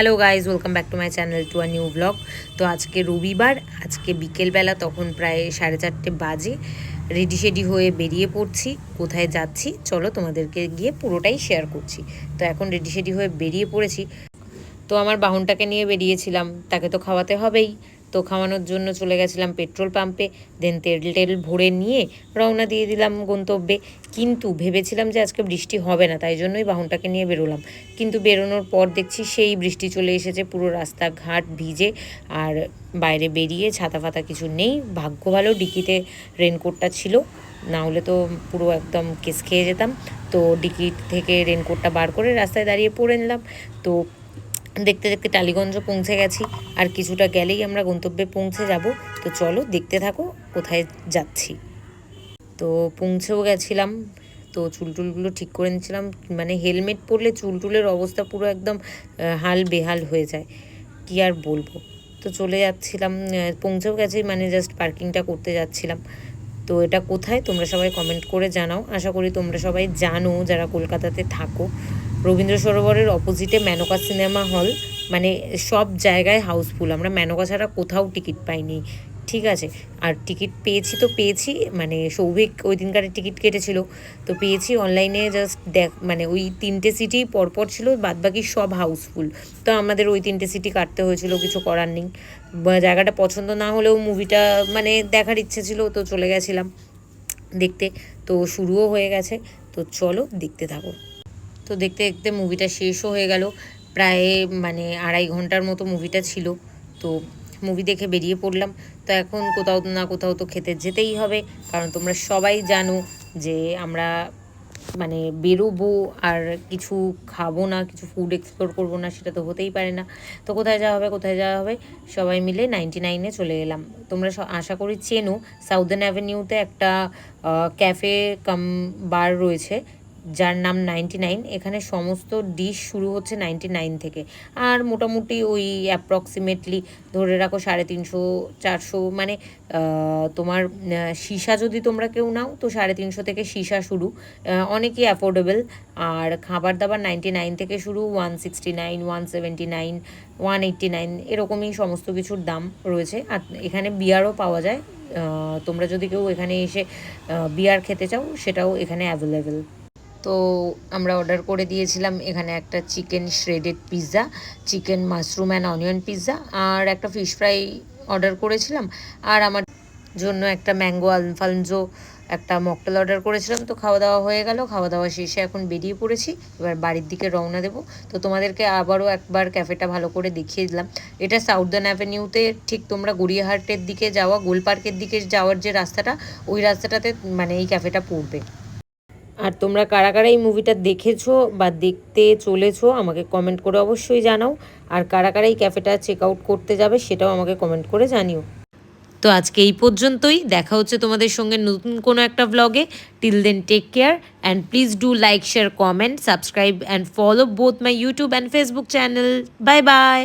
Hello guys, welcome back to my channel to a new blog. তো আজকে রবিবার, আজকে বিকেলবেলা তখন প্রায় 4:30 বাজে। রেডি শেডি হয়ে বেরিয়ে পড়ছি। কোথায় যাচ্ছি চলো তোমাদেরকে গিয়ে পুরোটাই শেয়ার করছি। তো এখন রেডি শেডি হয়ে বেরিয়ে পড়েছি। তো আমার বাহনটাকে নিয়ে বেরিয়েছিলাম, তাকে তো খাওয়াতে হবেই। তো খাওয়ানোর জন্য চলে গেছিলাম পেট্রোল পাম্পে। দেন তেল ভরে নিয়ে রওনা দিয়ে দিলাম গন্তব্যে। কিন্তু ভেবেছিলাম যে আজকে বৃষ্টি হবে না, তাই জন্যই বাহনটাকে নিয়ে বেরোলাম। কিন্তু বেরোনোর পর দেখছি সেই বৃষ্টি চলে এসেছে, পুরো রাস্তাঘাট ভিজে। আর বাইরে বেরিয়ে ছাতা ফাতা কিছু নেই। ভাগ্য ভালো ডিকিতে রেনকোটটা ছিল, না হলে তো পুরো একদম কেস খেয়ে যেতাম। তো ডিকি থেকে রেনকোটটা বার করে রাস্তায় দাঁড়িয়ে পড়ে নিলাম। তো দেখতে দেখতে টালিগঞ্জ পৌঁছে গেছি। আর কিছুটা গেলেই আমরা গন্তব্যে পৌঁছে যাব। তো চলো দেখতে থাকো কোথায় যাচ্ছি। তো পৌঁছেও গেছিলাম। তো চুলটুলগুলো ঠিক করে নিচ্ছিলাম, মানে হেলমেট পরলে চুলটুলের অবস্থা পুরো একদম হাল বেহাল হয়ে যায়, কি আর বলবো। তো চলে যাচ্ছিলাম, পৌঁছেও গেছি, মানে জাস্ট পার্কিংটা করতে যাচ্ছিলাম। তো এটা কোথায় তোমরা সবাই কমেন্ট করে জানাও। আশা করি তোমরা সবাই জানো যারা কলকাতাতে থাকো। রবীন্দ্র সরোবরের অপোজিটে মেনকা সিনেমা হল, মানে সব জায়গায় হাউসফুল। আমরা মেনকা ছাড়া কোথাও টিকিট পাইনি, ঠিক আছে। আর টিকিট পেয়েছি তো পেয়েছি, মানে সৌভিক ওই দিনকারের টিকিট কেটেছিল, তো পেয়েছি অনলাইনে। জাস্ট মানে ওই 3টে সিটি পরপর ছিল, বাদবাকি সব হাউসফুল। তো আমাদের ওই 3টে সিটি কাটতে হয়েছিল, কিছু করার নেই। জায়গাটা পছন্দ না হলেও মুভিটা মানে দেখার ইচ্ছে ছিল, তো চলে গেছিলাম দেখতে। তো শুরুও হয়ে গেছে, তো চলো দেখতে থাকো। তো দেখতে দেখতে মুভিটা শেষও হয়ে গেল। প্রায় মানে 2.5 ঘন্টার মতো মুভিটা ছিল। তো মুভি দেখে বেরিয়ে পড়লাম। তো এখন কোথাও না কোথাও তো খেতে যেতেই হবে, কারণ তোমরা সবাই জানো যে আমরা মানে বেরোবো আর কিছু খাবো না, কিছু ফুড এক্সপ্লোর করবো না, সেটা তো হতেই পারে না। তো কোথায় যাওয়া হবে, কোথায় যাওয়া হবে, সবাই মিলে 99-এ চলে এলাম। তোমরা আশা করি চেনো, সাউদার্ন অ্যাভিনিউতে একটা ক্যাফে কাম বার রয়েছে, যার নাম 99। এখানে সমস্ত ডিশ শুরু হচ্ছে 99 থেকে। আর মোটামুটি ওই অ্যাপ্রক্সিমেটলি ধরে রাখো 350-400, মানে তোমার সীসা যদি তোমরা কেউ নাও তো 350 থেকে সীসা শুরু। অনেকই অ্যাফোর্ডেবল। আর খাবার দাবার 99 থেকে শুরু, 169, 179, 189 এরকমই সমস্ত কিছুর দাম রয়েছে। আর এখানে বিয়ারও পাওয়া যায়। তোমরা যদি কেউ এখানে এসে বিয়ার খেতে চাও, সেটাও এখানে অ্যাভেলেবেল। তো আমরা অর্ডার করে দিয়েছিলাম এখানে একটা chicken shredded pizza, chicken mushroom and onion pizza, আর একটা ফিশ ফ্রাই অর্ডার করেছিলাম। আর আমার জন্য একটা ম্যাঙ্গো আলফানজো, একটা মকটেল অর্ডার করেছিলাম। তো খাওয়া দাওয়া হয়ে গেল, খাওয়া দাওয়া শেষে এখন বেরিয়ে পড়েছি, এবার বাড়ির দিকে রওনা দেবো। তো তোমাদেরকে আবারও একবার ক্যাফেটা ভালো করে দেখিয়ে দিলাম। এটা সাউদার্ন অ্যাভিনিউতে, ঠিক তোমরা গড়িয়াহাটের দিকে যাওয়া, গোল পার্কের দিকে যাওয়ার যে রাস্তাটা, ওই রাস্তাটাতে মানে এই ক্যাফেটা পড়বে। আর তোমরা কারা কারা এই মুভিটা দেখেছো বা দেখতে চলেছো আমাকে কমেন্ট করে অবশ্যই জানাও। আর কারা কারা এই ক্যাফেটা চেক আউট করতে যাবে সেটাও আমাকে কমেন্ট করে জানিও। তো আজকে এই পর্যন্তই, দেখা হচ্ছে তোমাদের সঙ্গে নতুন কোনো একটা ব্লগে। Till then take care and please do like, share, comment, subscribe and follow both my YouTube and Facebook channel. Bye by.